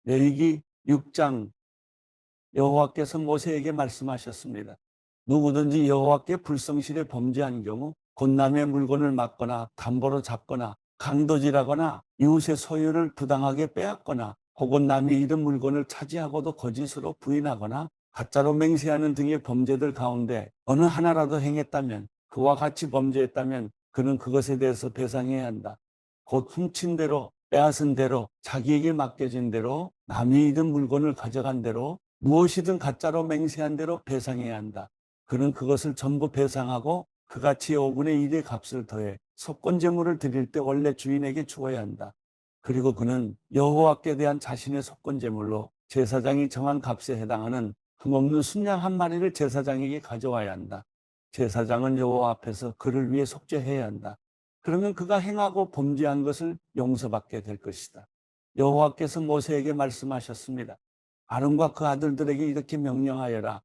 레위기 6장 여호와께서 모세에게 말씀하셨습니다. 누구든지 여호와께 불성실에 범죄한 경우 곧 남의 물건을 막거나 담보로 잡거나 강도질하거나 이웃의 소유를 부당하게 빼앗거나 혹은 남이 잃은 물건을 차지하고도 거짓으로 부인하거나 가짜로 맹세하는 등의 범죄들 가운데 어느 하나라도 행했다면, 그와 같이 범죄했다면 그는 그것에 대해서 배상해야 한다. 곧 훔친 대로, 빼앗은 대로, 자기에게 맡겨진 대로, 남이 잃은 물건을 가져간 대로, 무엇이든 가짜로 맹세한 대로 배상해야 한다. 그는 그것을 전부 배상하고 그같이 5분의 1의 값을 더해 속건제물을 드릴 때 원래 주인에게 주어야 한다. 그리고 그는 여호와께 대한 자신의 속건제물로 제사장이 정한 값에 해당하는 흠없는 순양 한 마리를 제사장에게 가져와야 한다. 제사장은 여호와 앞에서 그를 위해 속죄해야 한다. 그러면 그가 행하고 범죄한 것을 용서받게 될 것이다. 여호와께서 모세에게 말씀하셨습니다. 아론과 그 아들들에게 이렇게 명령하여라.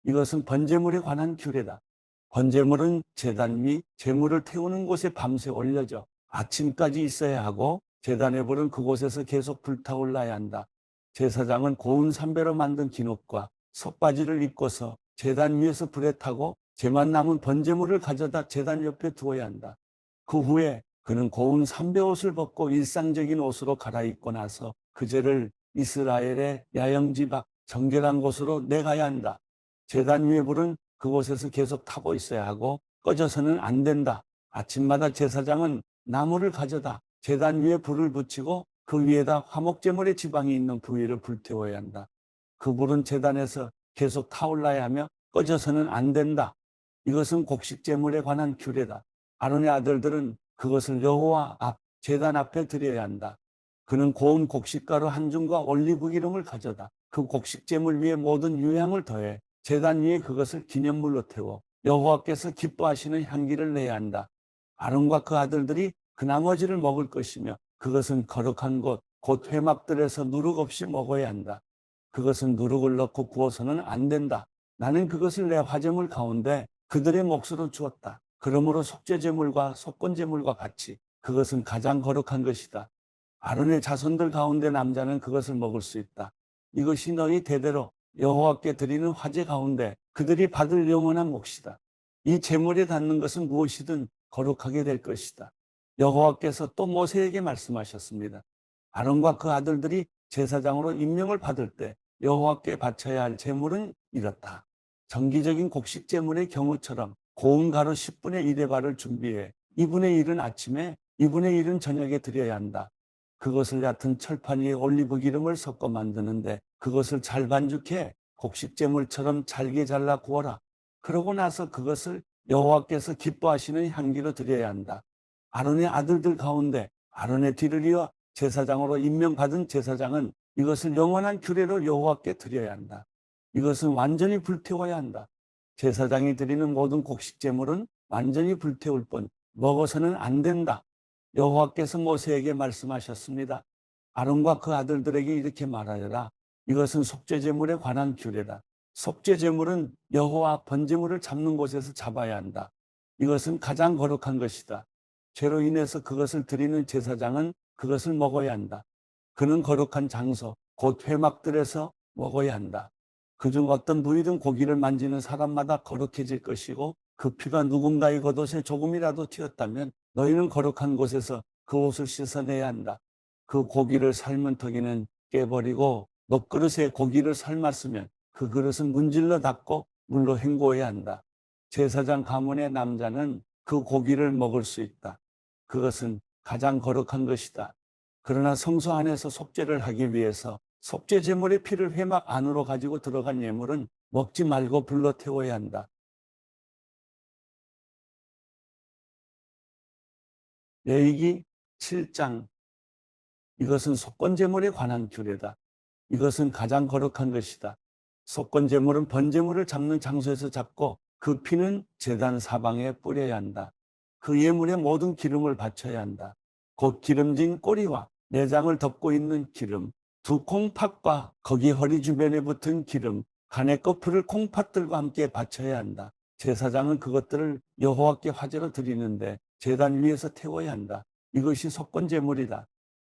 이것은 번제물에 관한 규례다. 번제물은 제단 위 제물을 태우는 곳에 밤새 올려져 아침까지 있어야 하고 제단의 불은 그곳에서 계속 불타올라야 한다. 제사장은 고운 삼배로 만든 기옷과 속바지를 입고서 제단 위에서 불에 타고 재만 남은 번제물을 가져다 제단 옆에 두어야 한다. 그 후에 그는 고운 삼배옷을 벗고 일상적인 옷으로 갈아입고 나서 그 죄를 이스라엘의 야영지 밖 정결한 곳으로 내가야 한다. 제단 위의 불은 그곳에서 계속 타고 있어야 하고 꺼져서는 안 된다. 아침마다 제사장은 나무를 가져다 제단 위에 불을 붙이고 그 위에다 화목제물의 지방이 있는 부위를 불태워야 한다. 그 불은 제단에서 계속 타올라야 하며 꺼져서는 안 된다. 이것은 곡식제물에 관한 규례다. 아론의 아들들은 그것을 여호와 앞 제단 앞에 드려야 한다. 그는 고운 곡식가루 한 줌과 올리브 기름을 가져다 그 곡식제물 위에 모든 유향을 더해 제단 위에 그것을 기념물로 태워 여호와께서 기뻐하시는 향기를 내야 한다. 아론과 그 아들들이 그 나머지를 먹을 것이며 그것은 거룩한 곳, 곧 회막들에서 누룩 없이 먹어야 한다. 그것은 누룩을 넣고 구워서는 안 된다. 나는 그것을 내 화제물 가운데 그들의 몫으로 주었다. 그러므로 속죄제물과 속건제물과 같이 그것은 가장 거룩한 것이다. 아론의 자손들 가운데 남자는 그것을 먹을 수 있다. 이것이 너희 대대로 여호와께 드리는 화제 가운데 그들이 받을 영원한 몫이다. 이 제물에 닿는 것은 무엇이든 거룩하게 될 것이다. 여호와께서 또 모세에게 말씀하셨습니다. 아론과 그 아들들이 제사장으로 임명을 받을 때 여호와께 바쳐야 할 제물은 이렇다. 정기적인 곡식 제물의 경우처럼 고운 가루 10분의 1의 발을 준비해 2분의 1은 아침에 2분의 1은 저녁에 드려야 한다. 그것을 얕은 철판 위에 올리브 기름을 섞어 만드는데 그것을 잘 반죽해 곡식제물처럼 잘게 잘라 구워라. 그러고 나서 그것을 여호와께서 기뻐하시는 향기로 드려야 한다. 아론의 아들들 가운데 아론의 뒤를 이어 제사장으로 임명받은 제사장은 이것을 영원한 규례로 여호와께 드려야 한다. 이것은 완전히 불태워야 한다. 제사장이 드리는 모든 곡식제물은 완전히 불태울 뿐 먹어서는 안 된다. 여호와께서 모세에게 말씀하셨습니다. 아론과 그 아들들에게 이렇게 말하여라. 이것은 속죄제물에 관한 규례다. 속죄제물은 여호와 번제물을 잡는 곳에서 잡아야 한다. 이것은 가장 거룩한 것이다. 죄로 인해서 그것을 드리는 제사장은 그것을 먹어야 한다. 그는 거룩한 장소, 곧 회막들에서 먹어야 한다. 그중 어떤 부위든 고기를 만지는 사람마다 거룩해질 것이고 그 피가 누군가의 겉옷에 조금이라도 튀었다면 너희는 거룩한 곳에서 그 옷을 씻어내야 한다. 그 고기를 삶은 턱에는 깨버리고 녹그릇에 고기를 삶았으면 그 그릇은 문질러 닦고 물로 헹구어야 한다. 제사장 가문의 남자는 그 고기를 먹을 수 있다. 그것은 가장 거룩한 것이다. 그러나 성소 안에서 속죄를 하기 위해서 속죄 제물의 피를 회막 안으로 가지고 들어간 예물은 먹지 말고 불로 태워야 한다. 레위기 7장. 이것은 속건제물에 관한 규례다. 이것은 가장 거룩한 것이다. 속건제물은 번제물을 잡는 장소에서 잡고 그 피는 제단 사방에 뿌려야 한다. 그 예물에 모든 기름을 바쳐야 한다. 곧 기름진 꼬리와 내장을 덮고 있는 기름, 두 콩팥과 거기 허리 주변에 붙은 기름, 간의 거풀을 콩팥들과 함께 바쳐야 한다. 제사장은 그것들을 여호와께 화제로 드리는데 제단 위에서 태워야 한다. 이것이 속건제물이다.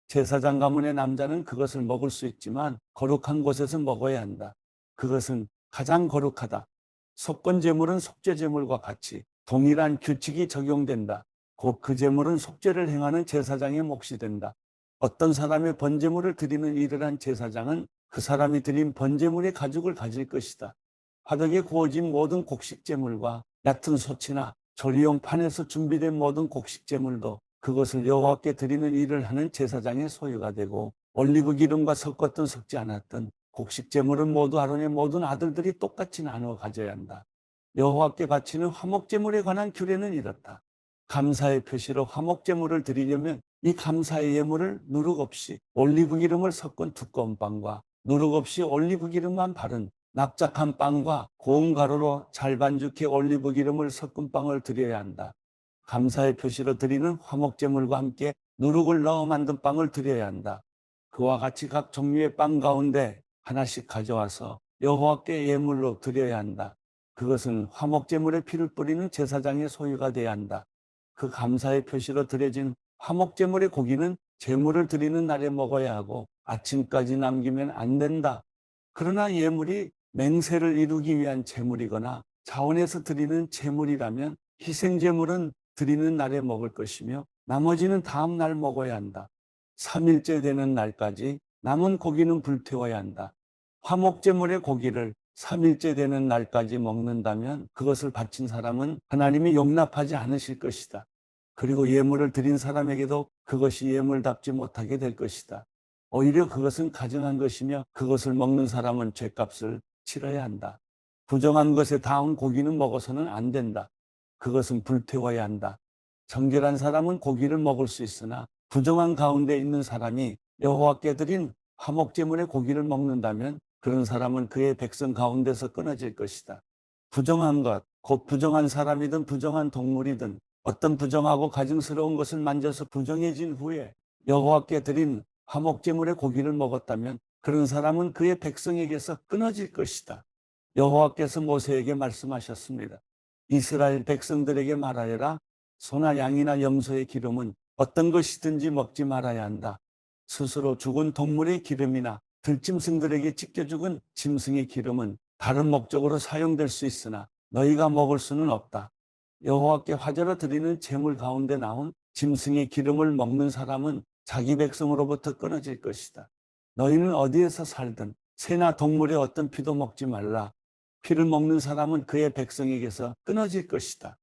제사장 가문의 남자는 그것을 먹을 수 있지만 거룩한 곳에서 먹어야 한다. 그것은 가장 거룩하다. 속건 제물은 속죄 제물과 같이 동일한 규칙이 적용된다. 곧 그 제물은 속죄를 행하는 제사장의 몫이 된다. 어떤 사람의 번제물을 드리는 일을 한 제사장은 그 사람이 드린 번제물의 가죽을 가질 것이다. 화덕에 구워진 모든 곡식 제물과 얕은 소치나 조리용 판에서 준비된 모든 곡식 제물도 그것을 여호와께 드리는 일을 하는 제사장의 소유가 되고, 올리브 기름과 섞었든 섞지 않았든 곡식 제물은 모두 아론의 모든 아들들이 똑같이 나누어 가져야 한다. 여호와께 바치는 화목 제물에 관한 규례는 이렇다. 감사의 표시로 화목 제물을 드리려면 이 감사의 예물을 누룩 없이 올리브 기름을 섞은 두꺼운 빵과 누룩 없이 올리브 기름만 바른 납작한 빵과 고운 가루로 잘 반죽해 올리브 기름을 섞은 빵을 드려야 한다. 감사의 표시로 드리는 화목제물과 함께 누룩을 넣어 만든 빵을 드려야 한다. 그와 같이 각 종류의 빵 가운데 하나씩 가져와서 여호와께 예물로 드려야 한다. 그것은 화목제물에 피를 뿌리는 제사장의 소유가 되어야 한다. 그 감사의 표시로 드려진 화목제물의 고기는 제물을 드리는 날에 먹어야 하고 아침까지 남기면 안 된다. 그러나 예물이 맹세를 이루기 위한 제물이거나 자원에서 드리는 제물이라면 희생제물은 드리는 날에 먹을 것이며 나머지는 다음 날 먹어야 한다. 3일째 되는 날까지 남은 고기는 불태워야 한다. 화목제물의 고기를 3일째 되는 날까지 먹는다면 그것을 바친 사람은 하나님이 용납하지 않으실 것이다. 그리고 예물을 드린 사람에게도 그것이 예물답지 못하게 될 것이다. 오히려 그것은 가증한 것이며 그것을 먹는 사람은 죗값을 치러야 한다. 부정한 것에 닿은 고기는 먹어서는 안 된다. 그것은 불태워야 한다. 정결한 사람은 고기를 먹을 수 있으나 부정한 가운데 있는 사람이 여호와께 드린 화목제물의 고기를 먹는다면 그런 사람은 그의 백성 가운데서 끊어질 것이다. 부정한 것, 곧 부정한 사람이든 부정한 동물이든 어떤 부정하고 가증스러운 것을 만져서 부정해진 후에 여호와께 드린 화목제물의 고기를 먹었다면 그런 사람은 그의 백성에게서 끊어질 것이다. 여호와께서 모세에게 말씀하셨습니다. 이스라엘 백성들에게 말하여라. 소나 양이나 염소의 기름은 어떤 것이든지 먹지 말아야 한다. 스스로 죽은 동물의 기름이나 들짐승들에게 찢겨 죽은 짐승의 기름은 다른 목적으로 사용될 수 있으나 너희가 먹을 수는 없다. 여호와께 화제로 드리는 제물 가운데 나온 짐승의 기름을 먹는 사람은 자기 백성으로부터 끊어질 것이다. 너희는 어디에서 살든 새나 동물의 어떤 피도 먹지 말라. 피를 먹는 사람은 그의 백성에게서 끊어질 것이다.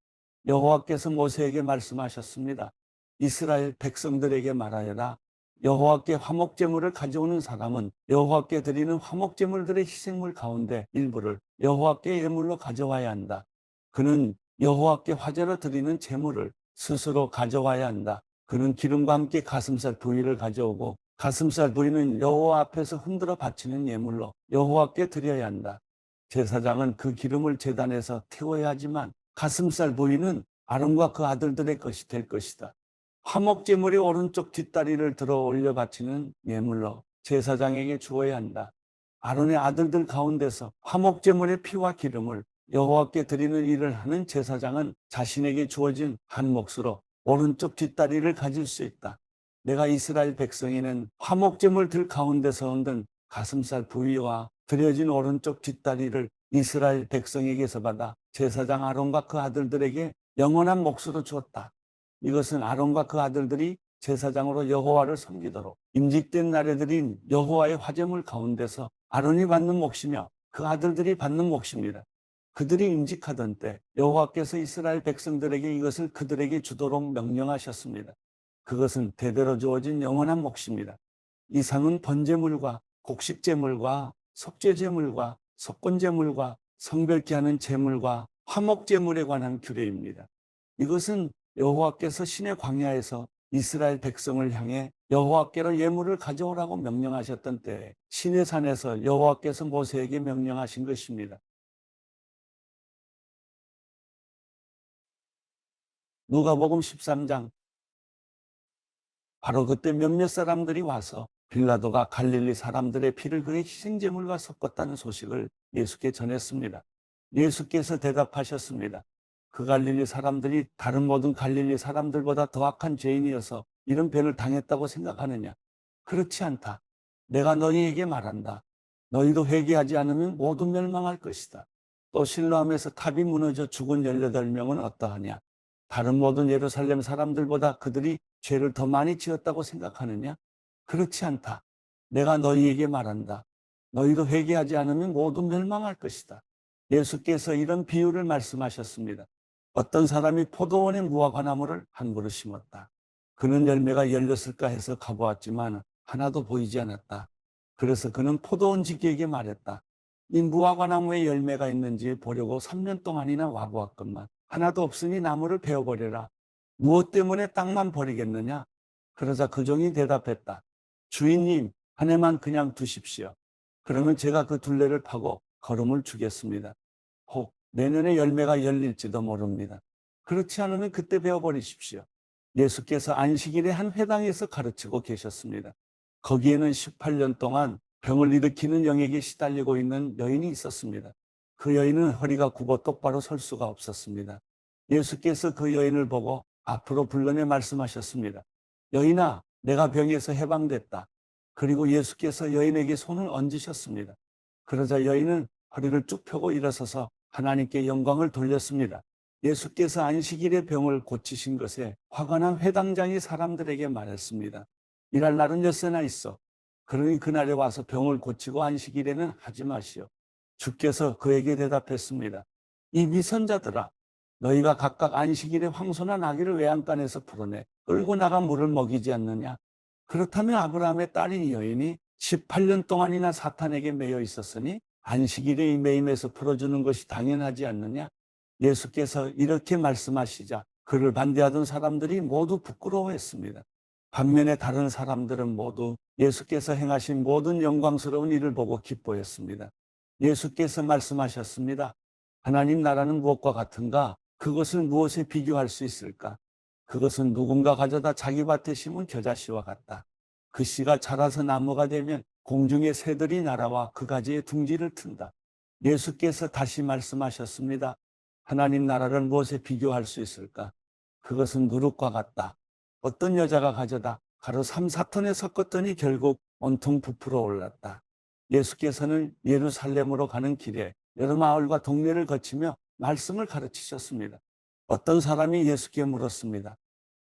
여호와께서 모세에게 말씀하셨습니다. 이스라엘 백성들에게 말하여라. 여호와께 화목제물을 가져오는 사람은 여호와께 드리는 화목제물들의 희생물 가운데 일부를 여호와께 예물로 가져와야 한다. 그는 여호와께 화제로 드리는 제물을 스스로 가져와야 한다. 그는 기름과 함께 가슴살 부위를 가져오고 가슴살 부위는 여호와 앞에서 흔들어 바치는 예물로 여호와께 드려야 한다. 제사장은 그 기름을 제단에서 태워야 하지만 가슴살 부위는 아론과 그 아들들의 것이 될 것이다. 화목제물의 오른쪽 뒷다리를 들어 올려 바치는 예물로 제사장에게 주어야 한다. 아론의 아들들 가운데서 화목제물의 피와 기름을 여호와께 드리는 일을 하는 제사장은 자신에게 주어진 한 몫으로 오른쪽 뒷다리를 가질 수 있다. 내가 이스라엘 백성에는 화목제물들 가운데서 얻은 가슴살 부위와 드려진 오른쪽 뒷다리를 이스라엘 백성에게서 받아 제사장 아론과 그 아들들에게 영원한 몫으로 주었다. 이것은 아론과 그 아들들이 제사장으로 여호와를 섬기도록 임직된 날에 드린 여호와의 화제물 가운데서 아론이 받는 몫이며 그 아들들이 받는 몫입니다. 그들이 임직하던 때 여호와께서 이스라엘 백성들에게 이것을 그들에게 주도록 명령하셨습니다. 그것은 대대로 주어진 영원한 몫입니다. 이상은 번제물과 곡식제물과 속죄제물과 속건제물과 성별케 하는 제물과 화목제물에 관한 규례입니다. 이것은 여호와께서 신의 광야에서 이스라엘 백성을 향해 여호와께로 예물을 가져오라고 명령하셨던 때에 신의 산에서 여호와께서 모세에게 명령하신 것입니다. 누가복음 13장. 바로 그때 몇몇 사람들이 와서 빌라도가 갈릴리 사람들의 피를 그의 희생제물과 섞었다는 소식을 예수께 전했습니다. 예수께서 대답하셨습니다. 그 갈릴리 사람들이 다른 모든 갈릴리 사람들보다 더 악한 죄인이어서 이런 변을 당했다고 생각하느냐? 그렇지 않다. 내가 너희에게 말한다. 너희도 회개하지 않으면 모두 멸망할 것이다. 또 실로암에서 탑이 무너져 죽은 18명은 어떠하냐? 다른 모든 예루살렘 사람들보다 그들이 죄를 더 많이 지었다고 생각하느냐? 그렇지 않다. 내가 너희에게 말한다. 너희도 회개하지 않으면 모두 멸망할 것이다. 예수께서 이런 비유를 말씀하셨습니다. 어떤 사람이 포도원에 무화과 나무를 한 그루 심었다. 그는 열매가 열렸을까 해서 가보았지만 하나도 보이지 않았다. 그래서 그는 포도원 지기에게 말했다. 이 무화과 나무에 열매가 있는지 보려고 3년 동안이나 와보았건만 하나도 없으니 나무를 베어버려라. 무엇 때문에 땅만 버리겠느냐? 그러자 그 종이 대답했다. 주인님, 한 해만 그냥 두십시오. 그러면 제가 그 둘레를 파고 거름을 주겠습니다. 혹 내년에 열매가 열릴지도 모릅니다. 그렇지 않으면 그때 베어버리십시오. 예수께서 안식일에 한 회당에서 가르치고 계셨습니다. 거기에는 18년 동안 병을 일으키는 영에게 시달리고 있는 여인이 있었습니다. 그 여인은 허리가 굽어 똑바로 설 수가 없었습니다. 예수께서 그 여인을 보고 앞으로 불러내 말씀하셨습니다. 여인아, 내가 병에서 해방됐다. 그리고 예수께서 여인에게 손을 얹으셨습니다. 그러자 여인은 허리를 쭉 펴고 일어서서 하나님께 영광을 돌렸습니다. 예수께서 안식일에 병을 고치신 것에 화가 난 회당장이 사람들에게 말했습니다. 일할 날은 엿새나 있어. 그러니 그날에 와서 병을 고치고 안식일에는 하지 마시오. 주께서 그에게 대답했습니다. 이 미선자들아, 너희가 각각 안식일에 황소나 나귀를 외양간에서 풀어내 끌고 나가 물을 먹이지 않느냐? 그렇다면 아브라함의 딸인 여인이 18년 동안이나 사탄에게 매여 있었으니 안식일에 이 매임에서 풀어주는 것이 당연하지 않느냐? 예수께서 이렇게 말씀하시자 그를 반대하던 사람들이 모두 부끄러워했습니다. 반면에 다른 사람들은 모두 예수께서 행하신 모든 영광스러운 일을 보고 기뻐했습니다. 예수께서 말씀하셨습니다. 하나님 나라는 무엇과 같은가? 그것을 무엇에 비교할 수 있을까? 그것은 누군가 가져다 자기 밭에 심은 겨자씨와 같다. 그 씨가 자라서 나무가 되면 공중의 새들이 날아와 그 가지에 둥지를 튼다. 예수께서 다시 말씀하셨습니다. 하나님 나라를 무엇에 비교할 수 있을까? 그것은 누룩과 같다. 어떤 여자가 가져다 가루 3, 4톤에 섞었더니 결국 온통 부풀어 올랐다. 예수께서는 예루살렘으로 가는 길에 여러 마을과 동네를 거치며 말씀을 가르치셨습니다. 어떤 사람이 예수께 물었습니다.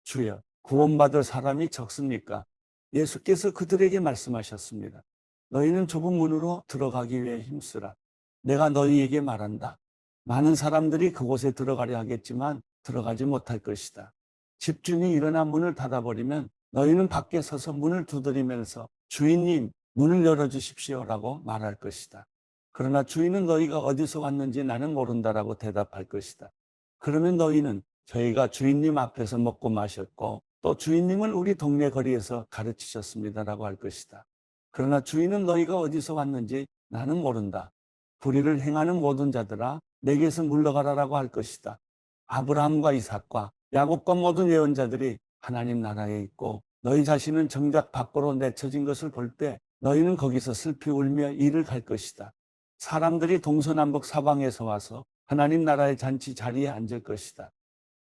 주여, 구원받을 사람이 적습니까? 예수께서 그들에게 말씀하셨습니다. 너희는 좁은 문으로 들어가기 위해 힘쓰라. 내가 너희에게 말한다. 많은 사람들이 그곳에 들어가려 하겠지만 들어가지 못할 것이다. 집주인이 일어나 문을 닫아버리면 너희는 밖에 서서 문을 두드리면서 주인님, 문을 열어주십시오라고 말할 것이다. 그러나 주인은 너희가 어디서 왔는지 나는 모른다라고 대답할 것이다. 그러면 너희는 저희가 주인님 앞에서 먹고 마셨고 또 주인님은 우리 동네 거리에서 가르치셨습니다라고 할 것이다. 그러나 주인은 너희가 어디서 왔는지 나는 모른다. 불의를 행하는 모든 자들아 내게서 물러가라라고 할 것이다. 아브라함과 이삭과 야곱과 모든 예언자들이 하나님 나라에 있고 너희 자신은 정작 밖으로 내쳐진 것을 볼 때 너희는 거기서 슬피 울며 이를 갈 것이다. 사람들이 동서남북 사방에서 와서 하나님 나라의 잔치 자리에 앉을 것이다.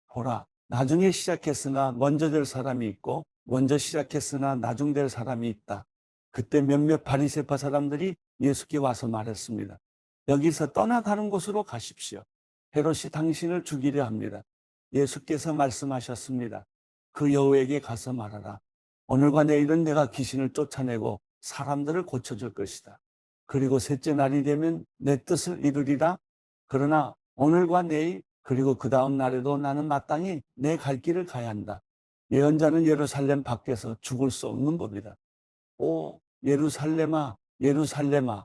보라, 나중에 시작했으나 먼저 될 사람이 있고 먼저 시작했으나 나중 될 사람이 있다. 그때 몇몇 바리새파 사람들이 예수께 와서 말했습니다. 여기서 떠나 다른 곳으로 가십시오. 헤롯이 당신을 죽이려 합니다. 예수께서 말씀하셨습니다. 그 여우에게 가서 말하라. 오늘과 내일은 내가 귀신을 쫓아내고 사람들을 고쳐줄 것이다. 그리고 셋째 날이 되면 내 뜻을 이루리라. 그러나 오늘과 내일 그리고 그 다음 날에도 나는 마땅히 내 갈 길을 가야 한다. 예언자는 예루살렘 밖에서 죽을 수 없는 법이다. 오 예루살렘아 예루살렘아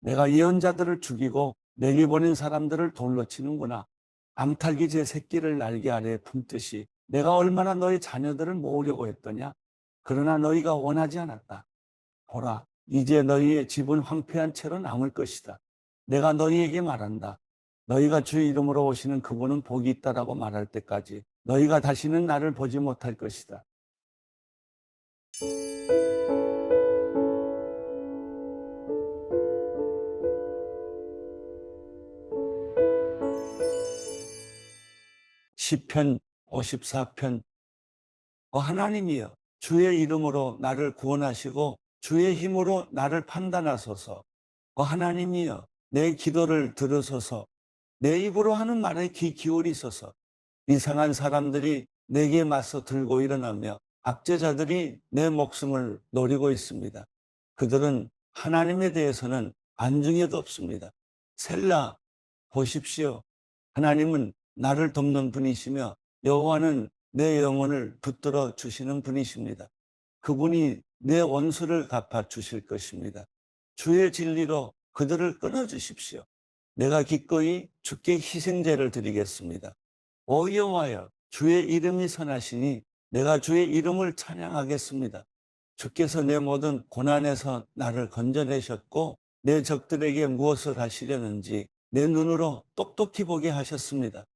내가 예언자들을 죽이고 내게 보낸 사람들을 돌로 치는구나. 암탉이 제 새끼를 날개 아래에 품듯이 내가 얼마나 너희 자녀들을 모으려고 했더냐. 그러나 너희가 원하지 않았다. 보라 이제 너희의 집은 황폐한 채로 남을 것이다. 내가 너희에게 말한다. 너희가 주의 이름으로 오시는 그분은 복이 있다라고 말할 때까지 너희가 다시는 나를 보지 못할 것이다. 시편 54편 하나님이여 주의 이름으로 나를 구원하시고 주의 힘으로 나를 판단하소서. 하나님이여, 내 기도를 들으소서. 내 입으로 하는 말에 귀 기울이소서. 이상한 사람들이 내게 맞서 들고 일어나며 압제자들이 내 목숨을 노리고 있습니다. 그들은 하나님에 대해서는 안중에도 없습니다. 셀라, 보십시오. 하나님은 나를 돕는 분이시며 여호와는 내 영혼을 붙들어 주시는 분이십니다. 그분이 내 원수를 갚아 주실 것입니다. 주의 진리로 그들을 끊어 주십시오. 내가 기꺼이 주께 희생제를 드리겠습니다. 오 여호와여, 주의 이름이 선하시니 내가 주의 이름을 찬양하겠습니다. 주께서 내 모든 고난에서 나를 건져내셨고 내 적들에게 무엇을 하시려는지 내 눈으로 똑똑히 보게 하셨습니다.